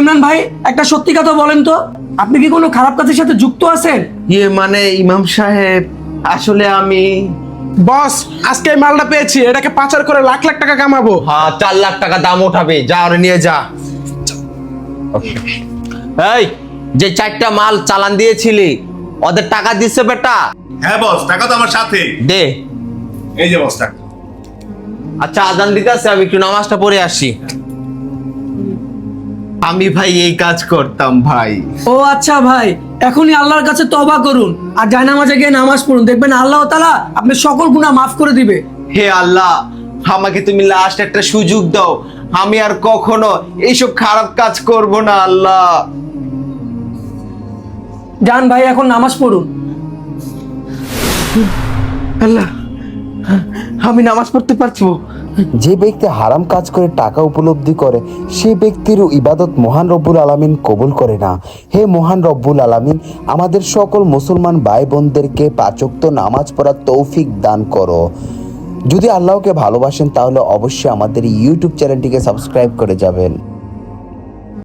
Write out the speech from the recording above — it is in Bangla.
ইমরান ভাই, একটা সত্যি কথা বলেন তো, আপনি কি কোনো খারাপ কাজের সাথে যুক্ত আছেন? মানে ইমাম সাহেব, আসলে আমি বস, আজকে এই মালটা পেয়েছি, এটাকে পাচার করে লাখ লাখ টাকা কামাবো। 4 লাখ টাকা দাম উঠাবে, যা ওরে নিয়ে যা। এই যে 4টা মাল চালান দিয়েছিলি, ওদের টাকা দিচ্ছে বেটা? হ্যাঁ বস, টাকা তো আমার সাথে। দে। এই যে বস টাকা। আচ্ছা, আজান দিতে আছে, আমি একটু নামাজটা পড়ে আসি। আমি ভাই এই কাজ করতাম ভাই। ও আচ্ছা ভাই, এখনই আল্লাহর কাছে তওবা করুন আর জায়নামাজে গিয়ে নামাজ পড়ুন, দেখবেন আল্লাহ তাআলা আপনার সকল গুনাহ মাফ করে দিবে। হে আল্লাহ, আমাকে তুমি লাস্ট একটা সুযোগ দাও, আমি আর কখনো এইসব খারাপ কাজ করব না আল্লাহ। যান ভাই, এখন নামাজ পড়ুন। আল্লাহ, আমি নামাজ পড়তে পারবো? যে ব্যক্তি হারাম কাজ করে টাকা উপলব্ধি করে, সেই ব্যক্তির ইবাদত মহান রব্বুল আলামিন কবুল করে না। হে মহান রব্বুল আলামিন, আমাদের সকল মুসলমান ভাই বোনদেরকে 5 ওয়াক্ত নামাজ পড়ার তৌফিক দান করো। যদি আল্লাহকে ভালোবাসেন তাহলে অবশ্যই আমাদের ইউটিউব চ্যানেলটিকে সাবস্ক্রাইব করে যাবেন।